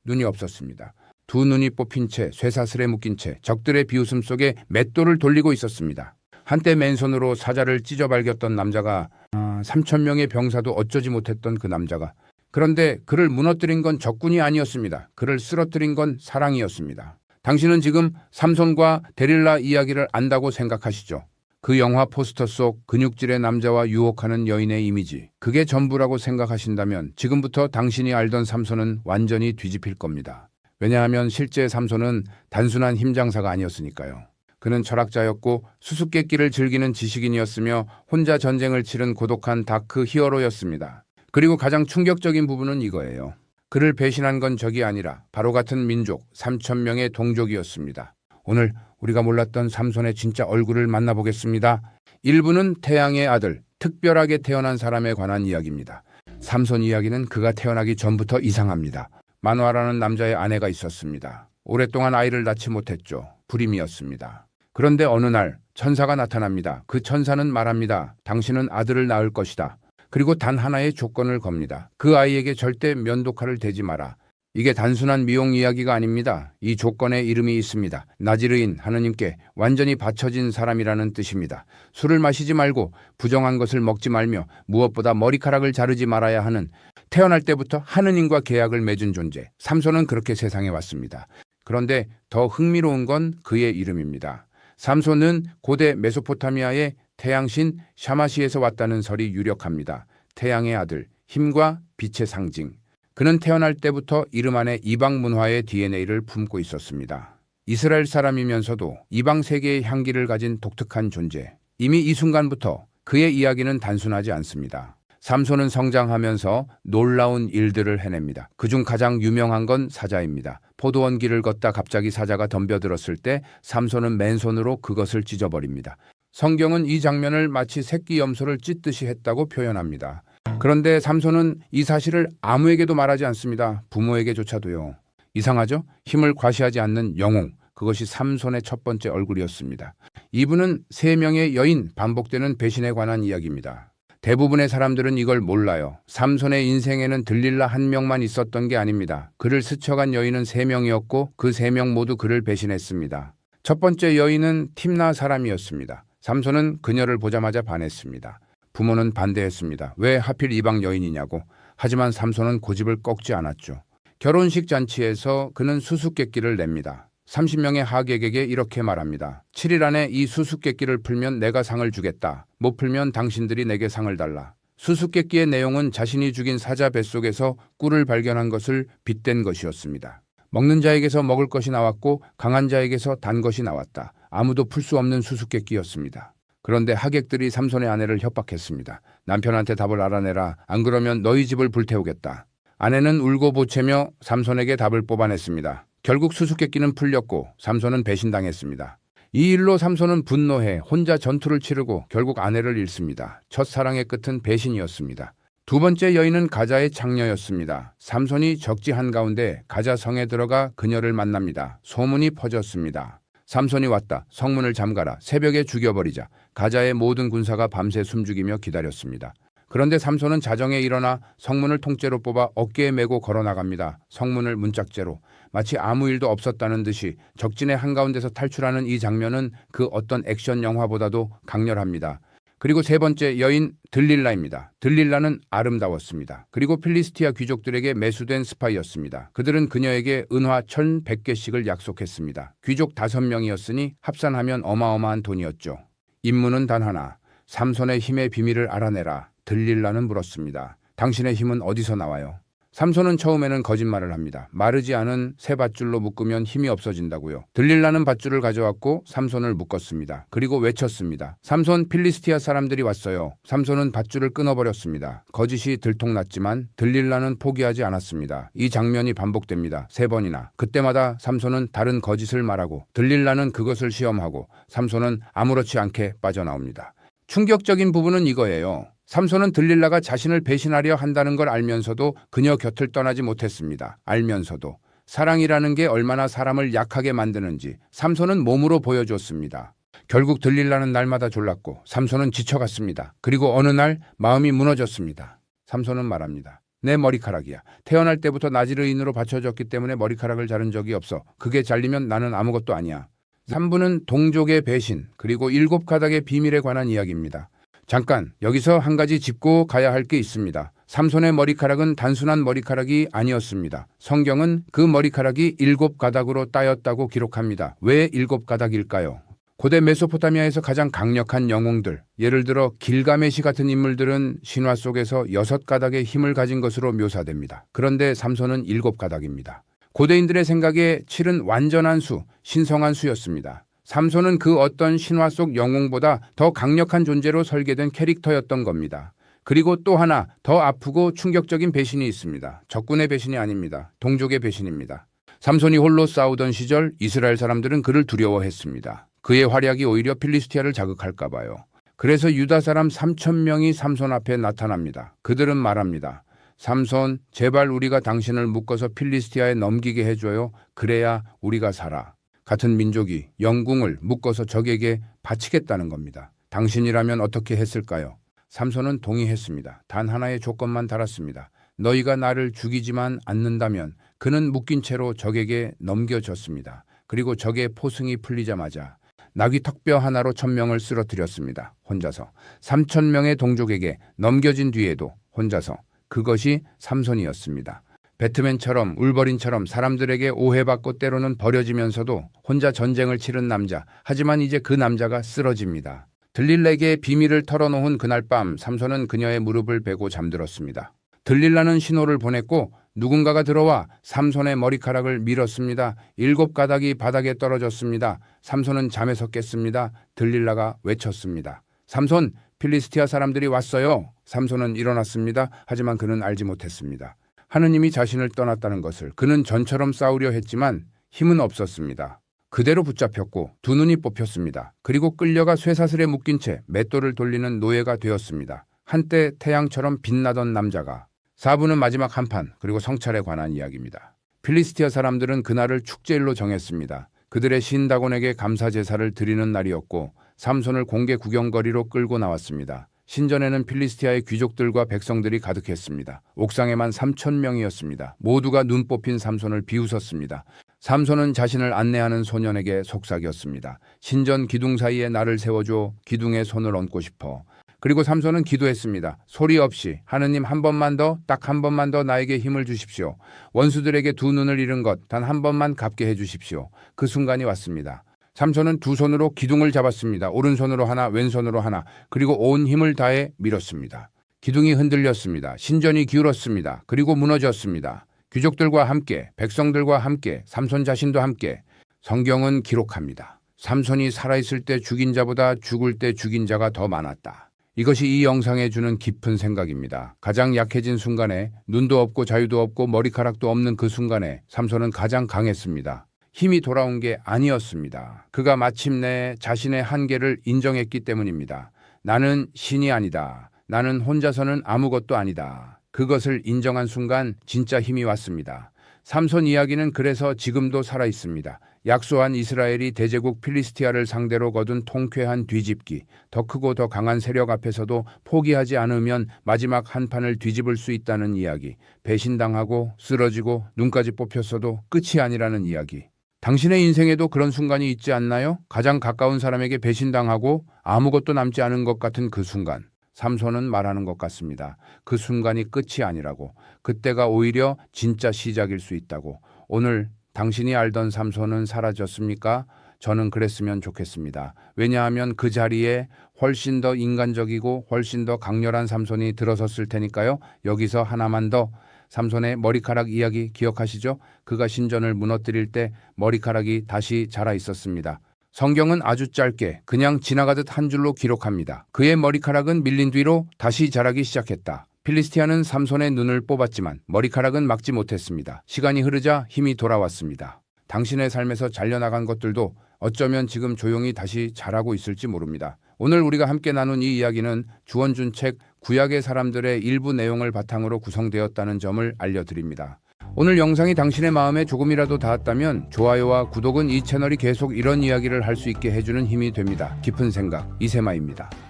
눈이 없었습니다. 두 눈이 뽑힌 채 쇠사슬에 묶인 채 적들의 비웃음 속에 맷돌을 돌리고 있었습니다. 한때 맨손으로 사자를 찢어 발겼던 남자가 3,000명의 병사도 어쩌지 못했던 그 남자가 그런데 그를 무너뜨린 건 적군이 아니었습니다. 그를 쓰러뜨린 건 사랑이었습니다. 당신은 지금 삼손과 데릴라 이야기를 안다고 생각하시죠? 그 영화 포스터 속 근육질의 남자와 유혹하는 여인의 이미지, 그게 전부라고 생각하신다면 지금부터 당신이 알던 삼손은 완전히 뒤집힐 겁니다. 왜냐하면 실제 삼손은 단순한 힘장사가 아니었으니까요. 그는 철학자였고 수수께끼를 즐기는 지식인이었으며 혼자 전쟁을 치른 고독한 다크 히어로였습니다. 그리고 가장 충격적인 부분은 이거예요. 그를 배신한 건 적이 아니라 바로 같은 민족 3,000명의 동족이었습니다. 오늘 우리가 몰랐던 삼손의 진짜 얼굴을 만나보겠습니다. 1부는 태양의 아들, 특별하게 태어난 사람에 관한 이야기입니다. 삼손 이야기는 그가 태어나기 전부터 이상합니다. 만화라는 남자의 아내가 있었습니다. 오랫동안 아이를 낳지 못했죠. 불임이었습니다. 그런데 어느 날 천사가 나타납니다. 그 천사는 말합니다. 당신은 아들을 낳을 것이다. 그리고 단 하나의 조건을 겁니다. 그 아이에게 절대 면도칼을 대지 마라. 이게 단순한 미용 이야기가 아닙니다. 이 조건에 이름이 있습니다. 나지르인, 하느님께 완전히 바쳐진 사람이라는 뜻입니다. 술을 마시지 말고 부정한 것을 먹지 말며 무엇보다 머리카락을 자르지 말아야 하는 태어날 때부터 하느님과 계약을 맺은 존재. 삼손은 그렇게 세상에 왔습니다. 그런데 더 흥미로운 건 그의 이름입니다. 삼손은 고대 메소포타미아의 태양신 샤마시에서 왔다는 설이 유력합니다. 태양의 아들, 힘과 빛의 상징. 그는 태어날 때부터 이름 안에 이방 문화의 DNA를 품고 있었습니다. 이스라엘 사람이면서도 이방 세계의 향기를 가진 독특한 존재. 이미 이 순간부터 그의 이야기는 단순하지 않습니다. 삼손은 성장하면서 놀라운 일들을 해냅니다. 그중 가장 유명한 건 사자입니다. 포도원 길을 걷다 갑자기 사자가 덤벼들었을 때 삼손은 맨손으로 그것을 찢어버립니다. 성경은 이 장면을 마치 새끼 염소를 찢듯이 했다고 표현합니다. 그런데 삼손은 이 사실을 아무에게도 말하지 않습니다. 부모에게조차도요. 이상하죠? 힘을 과시하지 않는 영웅. 그것이 삼손의 첫 번째 얼굴이었습니다. 2부는 3명의 여인 반복되는 배신에 관한 이야기입니다. 대부분의 사람들은 이걸 몰라요. 삼손의 인생에는 들릴라 한 명만 있었던 게 아닙니다. 그를 스쳐간 여인은 3명이었고 그 3명 모두 그를 배신했습니다. 첫 번째 여인은 팀나 사람이었습니다. 삼손은 그녀를 보자마자 반했습니다. 부모는 반대했습니다. 왜 하필 이방 여인이냐고. 하지만 삼손은 고집을 꺾지 않았죠. 결혼식 잔치에서 그는 수수께끼를 냅니다. 30명의 하객에게 이렇게 말합니다. 7일 안에 이 수수께끼를 풀면 내가 상을 주겠다. 못 풀면 당신들이 내게 상을 달라. 수수께끼의 내용은 자신이 죽인 사자 뱃속에서 꿀을 발견한 것을 빗댄 것이었습니다. 먹는 자에게서 먹을 것이 나왔고 강한 자에게서 단 것이 나왔다. 아무도 풀 수 없는 수수께끼였습니다. 그런데 하객들이 삼손의 아내를 협박했습니다. 남편한테 답을 알아내라. 안 그러면 너희 집을 불태우겠다. 아내는 울고 보채며 삼손에게 답을 뽑아냈습니다. 결국 수수께끼는 풀렸고 삼손은 배신당했습니다. 이 일로 삼손은 분노해 혼자 전투를 치르고 결국 아내를 잃습니다. 첫사랑의 끝은 배신이었습니다. 두 번째 여인은 가자의 장녀였습니다. 삼손이 적지 한가운데 가자 성에 들어가 그녀를 만납니다. 소문이 퍼졌습니다. 삼손이 왔다. 성문을 잠가라. 새벽에 죽여버리자. 가자의 모든 군사가 밤새 숨죽이며 기다렸습니다. 그런데 삼손은 자정에 일어나 성문을 통째로 뽑아 어깨에 메고 걸어나갑니다. 성문을 문짝째로. 마치 아무 일도 없었다는 듯이 적진의 한가운데서 탈출하는 이 장면은 그 어떤 액션 영화보다도 강렬합니다. 그리고 세 번째 여인 들릴라입니다. 들릴라는 아름다웠습니다. 그리고 필리스티아 귀족들에게 매수된 스파이였습니다. 그들은 그녀에게 은화 1,100개씩을 약속했습니다. 귀족 5명이었으니 합산하면 어마어마한 돈이었죠. 임무는 단 하나. 삼손의 힘의 비밀을 알아내라. 들릴라는 물었습니다. 당신의 힘은 어디서 나와요? 삼손은 처음에는 거짓말을 합니다. 마르지 않은 새 밧줄로 묶으면 힘이 없어진다고요. 들릴라는 밧줄을 가져왔고 삼손을 묶었습니다. 그리고 외쳤습니다. 삼손, 필리스티아 사람들이 왔어요. 삼손은 밧줄을 끊어버렸습니다. 거짓이 들통났지만 들릴라는 포기하지 않았습니다. 이 장면이 반복됩니다. 3번이나. 그때마다 삼손은 다른 거짓을 말하고 들릴라는 그것을 시험하고 삼손은 아무렇지 않게 빠져나옵니다. 충격적인 부분은 이거예요. 삼손은 들릴라가 자신을 배신하려 한다는 걸 알면서도 그녀 곁을 떠나지 못했습니다. 알면서도. 사랑이라는 게 얼마나 사람을 약하게 만드는지 삼손은 몸으로 보여줬습니다. 결국 들릴라는 날마다 졸랐고 삼손은 지쳐갔습니다. 그리고 어느 날 마음이 무너졌습니다. 삼손은 말합니다. 내 머리카락이야. 태어날 때부터 나지르인으로 받쳐졌기 때문에 머리카락을 자른 적이 없어. 그게 잘리면 나는 아무것도 아니야. 3부는 동족의 배신 그리고 7가닥의 비밀에 관한 이야기입니다. 잠깐 여기서 한 가지 짚고 가야 할 게 있습니다. 삼손의 머리카락은 단순한 머리카락이 아니었습니다. 성경은 그 머리카락이 7가닥으로 따였다고 기록합니다. 왜 7가닥일까요? 고대 메소포타미아에서 가장 강력한 영웅들, 예를 들어 길가메시 같은 인물들은 신화 속에서 6가닥의 힘을 가진 것으로 묘사됩니다. 그런데 삼손은 7가닥입니다. 고대인들의 생각에 7은 완전한 수, 신성한 수였습니다. 삼손은 그 어떤 신화 속 영웅보다 더 강력한 존재로 설계된 캐릭터였던 겁니다. 그리고 또 하나 더 아프고 충격적인 배신이 있습니다. 적군의 배신이 아닙니다. 동족의 배신입니다. 삼손이 홀로 싸우던 시절 이스라엘 사람들은 그를 두려워했습니다. 그의 활약이 오히려 필리스티아를 자극할까 봐요. 그래서 유다 사람 3,000명이 삼손 앞에 나타납니다. 그들은 말합니다. 삼손, 제발 우리가 당신을 묶어서 필리스티아에 넘기게 해줘요. 그래야 우리가 살아. 같은 민족이 영궁을 묶어서 적에게 바치겠다는 겁니다. 당신이라면 어떻게 했을까요? 삼손은 동의했습니다. 단 하나의 조건만 달았습니다. 너희가 나를 죽이지만 않는다면 그는 묶인 채로 적에게 넘겨졌습니다. 그리고 적의 포승이 풀리자마자 나귀 턱뼈 하나로 1,000명을 쓰러뜨렸습니다. 혼자서. 3,000명의 동족에게 넘겨진 뒤에도 혼자서. 그것이 삼손이었습니다. 배트맨처럼 울버린처럼 사람들에게 오해받고 때로는 버려지면서도 혼자 전쟁을 치른 남자. 하지만 이제 그 남자가 쓰러집니다. 들릴라에게 비밀을 털어놓은 그날 밤 삼손은 그녀의 무릎을 베고 잠들었습니다. 들릴라는 신호를 보냈고 누군가가 들어와 삼손의 머리카락을 밀었습니다. 7가닥이 바닥에 떨어졌습니다. 삼손은 잠에서 깼습니다. 들릴라가 외쳤습니다. 삼손, 필리스티아 사람들이 왔어요. 삼손은 일어났습니다. 하지만 그는 알지 못했습니다. 하느님이 자신을 떠났다는 것을. 그는 전처럼 싸우려 했지만 힘은 없었습니다. 그대로 붙잡혔고 두 눈이 뽑혔습니다. 그리고 끌려가 쇠사슬에 묶인 채 맷돌을 돌리는 노예가 되었습니다. 한때 태양처럼 빛나던 남자가. 4부는 마지막 한판 그리고 성찰에 관한 이야기입니다. 필리스티아 사람들은 그날을 축제일로 정했습니다. 그들의 신 다곤에게 감사 제사를 드리는 날이었고 삼손을 공개 구경거리로 끌고 나왔습니다. 신전에는 필리스티아의 귀족들과 백성들이 가득했습니다. 옥상에만 3,000명이었습니다. 모두가 눈 뽑힌 삼손을 비웃었습니다. 삼손은 자신을 안내하는 소년에게 속삭였습니다. 신전 기둥 사이에 나를 세워줘. 기둥에 손을 얹고 싶어. 그리고 삼손은 기도했습니다. 소리 없이 하느님 한 번만 더, 딱 한 번만 더 나에게 힘을 주십시오. 원수들에게 두 눈을 잃은 것 단 한 번만 갚게 해주십시오. 그 순간이 왔습니다. 삼손은 두 손으로 기둥을 잡았습니다. 오른손으로 하나, 왼손으로 하나, 그리고 온 힘을 다해 밀었습니다. 기둥이 흔들렸습니다. 신전이 기울었습니다. 그리고 무너졌습니다. 귀족들과 함께, 백성들과 함께, 삼손 자신도 함께. 성경은 기록합니다. 삼손이 살아있을 때 죽인 자보다 죽을 때 죽인 자가 더 많았다. 이것이 이 영상에 주는 깊은 생각입니다. 가장 약해진 순간에, 눈도 없고 자유도 없고 머리카락도 없는 그 순간에 삼손은 가장 강했습니다. 힘이 돌아온 게 아니었습니다. 그가 마침내 자신의 한계를 인정했기 때문입니다. 나는 신이 아니다. 나는 혼자서는 아무것도 아니다. 그것을 인정한 순간 진짜 힘이 왔습니다. 삼손 이야기는 그래서 지금도 살아있습니다. 약소한 이스라엘이 대제국 필리스티아를 상대로 거둔 통쾌한 뒤집기, 더 크고 더 강한 세력 앞에서도 포기하지 않으면 마지막 한판을 뒤집을 수 있다는 이야기, 배신당하고 쓰러지고 눈까지 뽑혔어도 끝이 아니라는 이야기. 당신의 인생에도 그런 순간이 있지 않나요? 가장 가까운 사람에게 배신당하고 아무것도 남지 않은 것 같은 그 순간. 삼손은 말하는 것 같습니다. 그 순간이 끝이 아니라고. 그때가 오히려 진짜 시작일 수 있다고. 오늘 당신이 알던 삼손은 사라졌습니까? 저는 그랬으면 좋겠습니다. 왜냐하면 그 자리에 훨씬 더 인간적이고 훨씬 더 강렬한 삼손이 들어섰을 테니까요. 여기서 하나만 더. 삼손의 머리카락 이야기 기억하시죠? 그가 신전을 무너뜨릴 때 머리카락이 다시 자라 있었습니다. 성경은 아주 짧게 그냥 지나가듯 한 줄로 기록합니다. 그의 머리카락은 밀린 뒤로 다시 자라기 시작했다. 필리스티아는 삼손의 눈을 뽑았지만 머리카락은 막지 못했습니다. 시간이 흐르자 힘이 돌아왔습니다. 당신의 삶에서 잘려나간 것들도 어쩌면 지금 조용히 다시 자라고 있을지 모릅니다. 오늘 우리가 함께 나눈 이 이야기는 주원준 책 구약의 사람들의 일부 내용을 바탕으로 구성되었다는 점을 알려드립니다. 오늘 영상이 당신의 마음에 조금이라도 닿았다면 좋아요와 구독은 이 채널이 계속 이런 이야기를 할 수 있게 해주는 힘이 됩니다. 깊은 생각 이세마입니다.